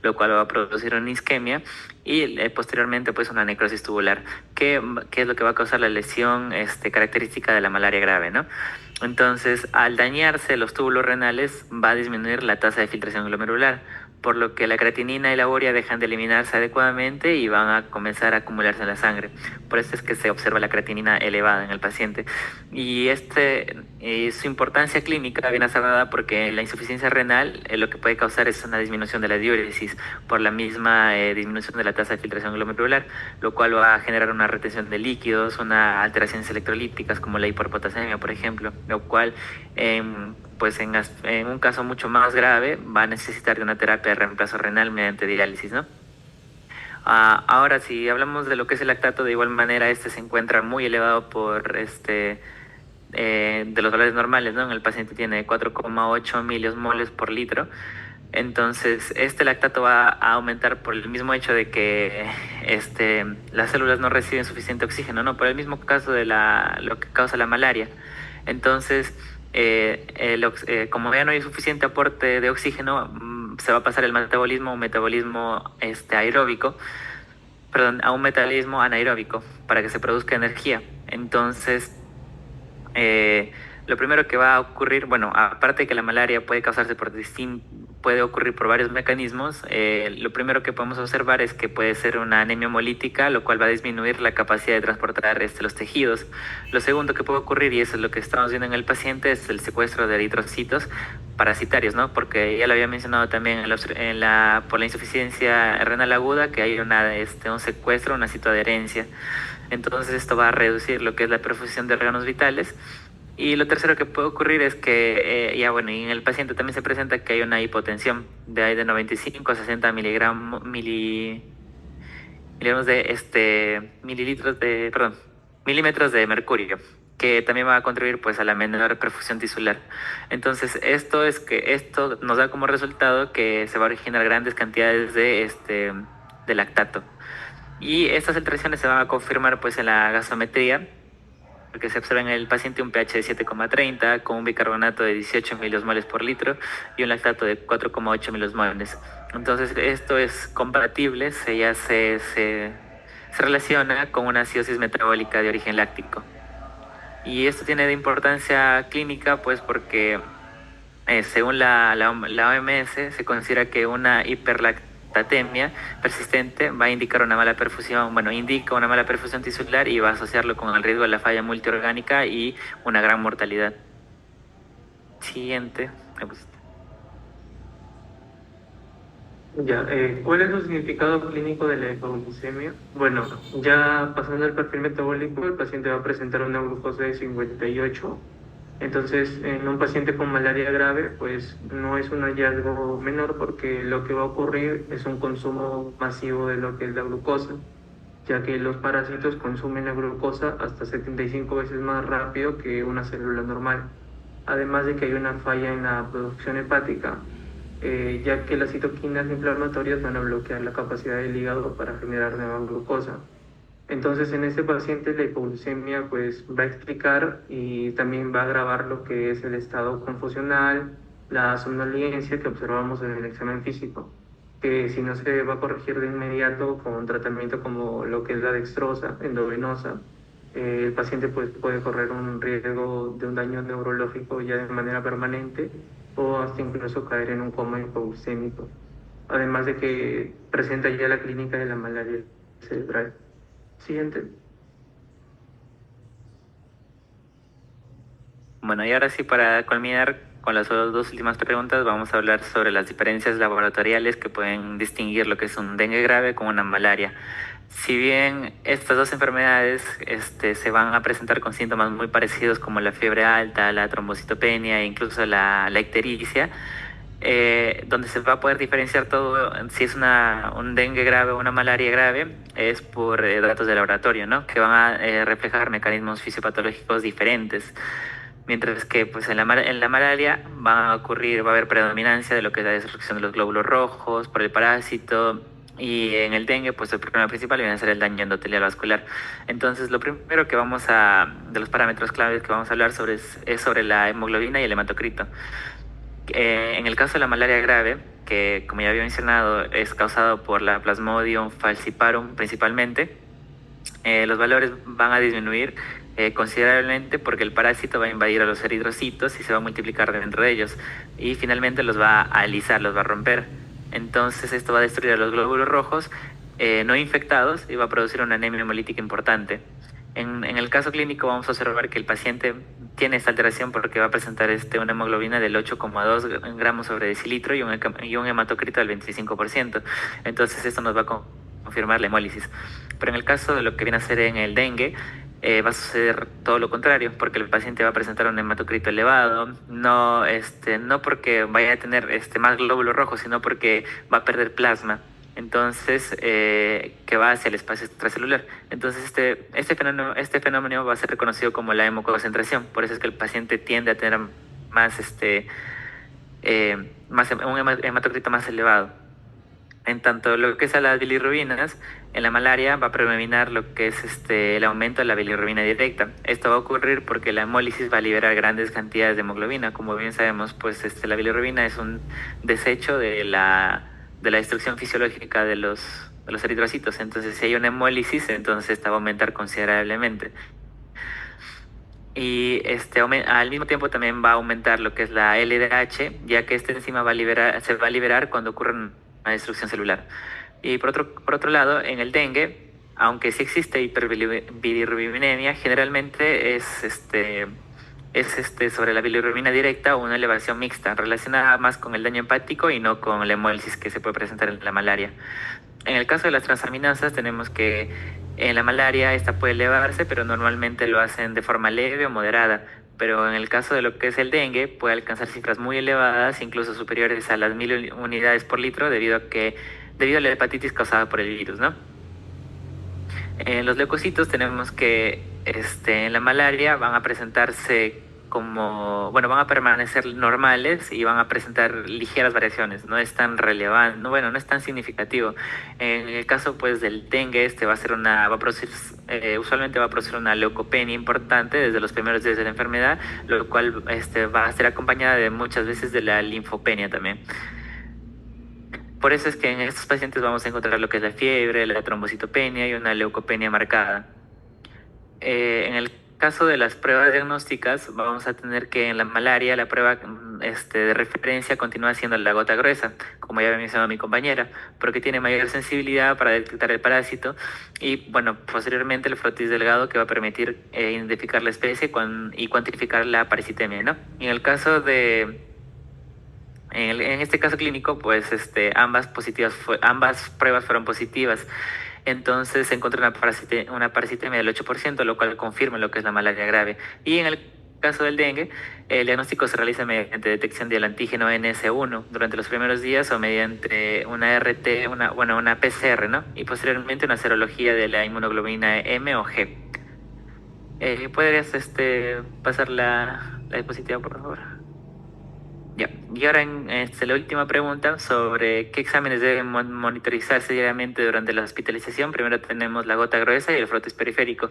lo cual va a producir una isquemia y posteriormente pues una necrosis tubular, que es lo que va a causar la lesión característica de la malaria grave, ¿no? Entonces, al dañarse los túbulos renales, va a disminuir la tasa de filtración glomerular, por lo que la creatinina y la urea dejan de eliminarse adecuadamente y van a comenzar a acumularse en la sangre. Por eso es que se observa la creatinina elevada en el paciente. Y su importancia clínica viene a ser dada porque la insuficiencia renal lo que puede causar es una disminución de la diuresis por la misma disminución de la tasa de filtración glomerular, lo cual va a generar una retención de líquidos, una alteraciones electrolíticas como la hiperpotasemia, por ejemplo, lo cual pues en un caso mucho más grave va a necesitar de una terapia de reemplazo renal mediante diálisis, ¿no? Ahora, si hablamos de lo que es el lactato, de igual manera se encuentra muy elevado por de los valores normales, ¿no? El paciente tiene 4,8 miliosmoles por litro. Entonces, este lactato va a aumentar por el mismo hecho de que las células no reciben suficiente oxígeno, ¿no? Por el mismo caso de lo que causa la malaria. Entonces, como ya no hay suficiente aporte de oxígeno, se va a pasar el metabolismo a un metabolismo aeróbico, perdón, a un metabolismo anaeróbico para que se produzca energía. Entonces, lo primero que va a ocurrir, bueno, aparte de que la malaria puede causarse puede ocurrir por varios mecanismos, lo primero que podemos observar es que puede ser una anemia hemolítica, lo cual va a disminuir la capacidad de transportar los tejidos. Lo segundo que puede ocurrir, y eso es lo que estamos viendo en el paciente, es el secuestro de eritrocitos parasitarios, ¿no? Porque ya lo había mencionado también por la insuficiencia renal aguda, que hay un secuestro, una citoadherencia. Entonces esto va a reducir lo que es la perfusión de órganos vitales. Y lo tercero que puede ocurrir es que, y en el paciente también se presenta que hay una hipotensión de 95 a 60 milímetros de mercurio, que también va a contribuir pues a la menor perfusión tisular. Entonces, esto nos da como resultado que se va a originar grandes cantidades de lactato. Y estas alteraciones se van a confirmar pues en la gasometría, porque se observa en el paciente un pH de 7,30 con un bicarbonato de 18 miliosmoles por litro y un lactato de 4,8 miliosmoles. Entonces esto es compatible, se relaciona con una acidosis metabólica de origen láctico. Y esto tiene de importancia clínica pues porque según la OMS se considera que una hiperlactatemia persistente va a indicar una mala perfusión, indica una mala perfusión tisular y va a asociarlo con el riesgo de la falla multiorgánica y una gran mortalidad. Siguiente. Ya, ¿cuál es el significado clínico de la hipoglucemia? Bueno, ya pasando al perfil metabólico, el paciente va a presentar una glucosa de 58. Entonces, en un paciente con malaria grave, pues no es un hallazgo menor porque lo que va a ocurrir es un consumo masivo de lo que es la glucosa, ya que los parásitos consumen la glucosa hasta 75 veces más rápido que una célula normal. Además de que hay una falla en la producción hepática, ya que las citoquinas inflamatorias van a bloquear la capacidad del hígado para generar nueva glucosa. Entonces, en este paciente la hipoglucemia pues va a explicar y también va a agravar lo que es el estado confusional, la somnolencia que observamos en el examen físico, que si no se va a corregir de inmediato con un tratamiento como lo que es la dextrosa endovenosa, el paciente pues puede correr un riesgo de un daño neurológico ya de manera permanente o hasta incluso caer en un coma hipoglucémico, además de que presenta ya la clínica de la malaria cerebral. Siguiente. Bueno, y ahora sí, para culminar con las dos últimas preguntas, vamos a hablar sobre las diferencias laboratoriales que pueden distinguir lo que es un dengue grave con una malaria. Si bien estas dos enfermedades se van a presentar con síntomas muy parecidos como la fiebre alta, la trombocitopenia e incluso la ictericia, donde se va a poder diferenciar todo si es un dengue grave o una malaria grave es por datos de laboratorio, ¿no? Que van a reflejar mecanismos fisiopatológicos diferentes. Mientras que pues en la malaria va a haber predominancia de lo que es la destrucción de los glóbulos rojos por el parásito Y en el dengue, pues el problema principal viene a ser el daño endotelial vascular. Entonces, lo primero de los parámetros claves que vamos a hablar es sobre la hemoglobina y el hematocrito. En el caso de la malaria grave, que como ya había mencionado, es causado por la Plasmodium falciparum principalmente, los valores van a disminuir considerablemente porque el parásito va a invadir a los eritrocitos y se va a multiplicar dentro de ellos y finalmente los va a alisar, los va a romper. Entonces esto va a destruir a los glóbulos rojos no infectados y va a producir una anemia hemolítica importante. En el caso clínico vamos a observar que el paciente tiene esta alteración porque va a presentar una hemoglobina del 8,2 gramos sobre decilitro y un hematocrito del 25%. Entonces esto nos va a confirmar la hemólisis. Pero en el caso de lo que viene a ser en el dengue, va a suceder todo lo contrario, porque el paciente va a presentar un hematocrito elevado, no porque vaya a tener más glóbulos rojos, sino porque va a perder plasma. Entonces, que va hacia el espacio extracelular. Entonces, este fenómeno va a ser reconocido como la hemoconcentración. Por eso es que el paciente tiende a tener un hematocrito más elevado. En tanto, lo que es a las bilirrubinas, en la malaria va a predominar lo que es el aumento de la bilirrubina directa. Esto va a ocurrir porque la hemólisis va a liberar grandes cantidades de hemoglobina. Como bien sabemos, pues la bilirrubina es un desecho de la destrucción fisiológica de los eritrocitos. Entonces, si hay una hemólisis, entonces esta va a aumentar considerablemente. Y al mismo tiempo también va a aumentar lo que es la LDH, ya que esta enzima se va a liberar cuando ocurre una destrucción celular. Y por otro lado, en el dengue, aunque sí existe hiperbilirrubinemia, generalmente es sobre la bilirrubina directa o una elevación mixta, relacionada más con el daño hepático y no con la hemólisis que se puede presentar en la malaria. En el caso de las transaminasas, tenemos que en la malaria esta puede elevarse, pero normalmente lo hacen de forma leve o moderada. Pero en el caso de lo que es el dengue, puede alcanzar cifras muy elevadas, incluso superiores a las 1000 unidades por litro, debido a la hepatitis causada por el virus, ¿no? En los leucocitos tenemos que en la malaria van a presentarse van a permanecer normales y van a presentar ligeras variaciones, no es tan relevante, no es tan significativo. En el caso pues del dengue, usualmente va a producir una leucopenia importante desde los primeros días de la enfermedad, lo cual va a ser acompañada de muchas veces de la linfopenia también. Por eso es que en estos pacientes vamos a encontrar lo que es la fiebre, la trombocitopenia y una leucopenia marcada. En el caso de las pruebas diagnósticas, vamos a tener que en la malaria la prueba de referencia continúa siendo la gota gruesa, como ya había mencionado mi compañera, porque tiene mayor sensibilidad para detectar el parásito y, posteriormente el frotis delgado que va a permitir identificar la especie y cuantificar la parasitemia, ¿no? En el caso en este caso clínico, pues ambas pruebas fueron positivas. Entonces se encontró una parasitemia del 8%, lo cual confirma lo que es la malaria grave. Y en el caso del dengue, el diagnóstico se realiza mediante detección del antígeno NS1 durante los primeros días o mediante una RT, una PCR, ¿no? Y posteriormente una serología de la inmunoglobulina M o G. ¿Podrías pasar la diapositiva, por favor? Ya. Y ahora la última pregunta sobre qué exámenes deben monitorizarse diariamente durante la hospitalización. Primero tenemos la gota gruesa y el frotis periférico,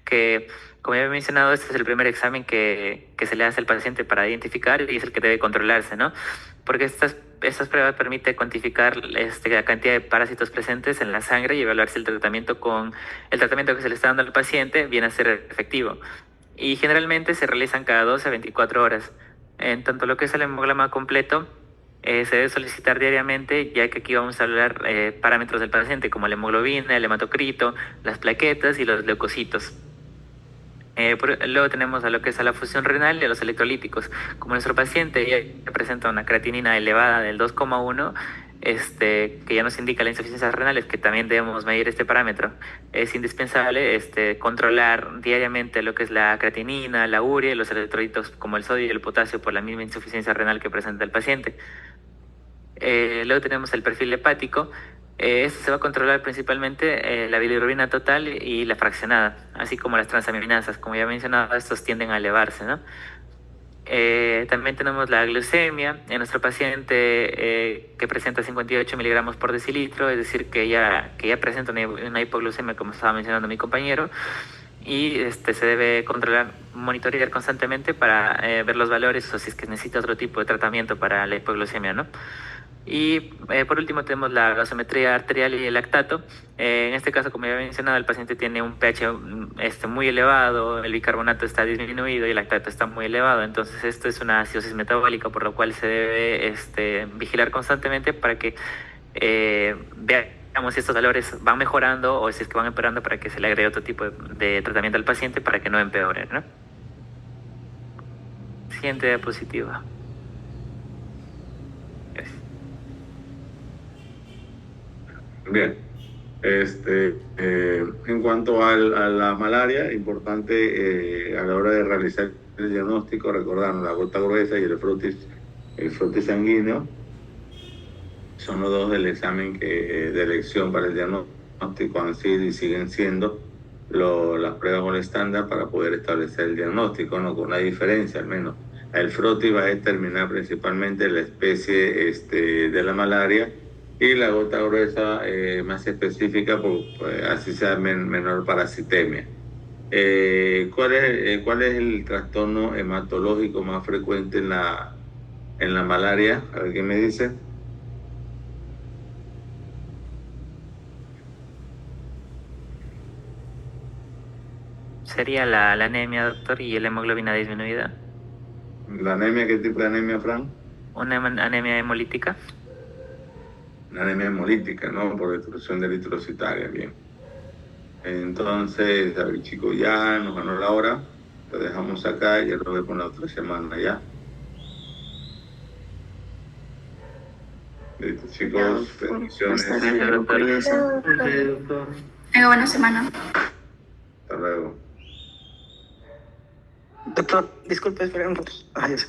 que como ya he mencionado, este es el primer examen que se le hace al paciente para identificar y es el que debe controlarse, ¿no? Porque estas pruebas permiten cuantificar la cantidad de parásitos presentes en la sangre y evaluar si el tratamiento que se le está dando al paciente viene a ser efectivo. Y generalmente se realizan cada 12 a 24 horas. En tanto lo que es el hemograma completo, se debe solicitar diariamente, ya que aquí vamos a hablar parámetros del paciente como la hemoglobina, el hematocrito, las plaquetas y los leucocitos. Luego tenemos a lo que es a la función renal y a los electrolíticos. Como nuestro paciente ya presenta una creatinina elevada del 2,1, que ya nos indica la insuficiencia renal, es que también debemos medir este parámetro. Es indispensable controlar diariamente lo que es la creatinina, la urea y los electrolitos como el sodio y el potasio por la misma insuficiencia renal que presenta el paciente. Luego tenemos el perfil hepático. Este se va a controlar principalmente la bilirrubina total y la fraccionada, así como las transaminasas. Como ya he mencionado, estos tienden a elevarse, ¿no? También tenemos la glucemia en nuestro paciente que presenta 58 miligramos por decilitro, es decir, que ya presenta una hipoglucemia, como estaba mencionando mi compañero, y se debe controlar, monitorear constantemente para ver los valores o si es que necesita otro tipo de tratamiento para la hipoglucemia, ¿no? Y por último tenemos la gasometría arterial y el lactato. En este caso, como ya había mencionado, el paciente tiene un pH muy elevado, el bicarbonato está disminuido y el lactato está muy elevado. Entonces esto es una acidosis metabólica, por lo cual se debe vigilar constantemente para que veamos si estos valores van mejorando o si es que van empeorando, para que se le agregue otro tipo de tratamiento al paciente para que no empeore, ¿no? Siguiente diapositiva. Bien, en cuanto a la malaria, importante a la hora de realizar el diagnóstico, recordar la gota gruesa y el frotis sanguíneo son los dos del examen de elección para el diagnóstico, han sido y siguen siendo las pruebas con estándar para poder establecer el diagnóstico, ¿no? Con una diferencia al menos. El frotis va a determinar principalmente la especie de la malaria, y la gota gruesa más específica, así sea menor parasitemia. ¿Cuál es el trastorno hematológico más frecuente en la malaria? A ver qué me dice. Sería la anemia, doctor, y la hemoglobina disminuida. ¿La anemia? ¿Qué tipo de anemia, Fran? Una anemia hemolítica. Una anemia hemolítica, ¿no? Por destrucción de eritrocitaria, bien. Entonces, a ver, chicos, ya nos ganó la hora. Lo dejamos acá y ya lo vemos la otra semana, ¿ya? Listo, chicos, bendiciones. Gracias, doctor. Tenga buena semana. Hasta luego. Doctor, disculpe, espera un rato. Adiós.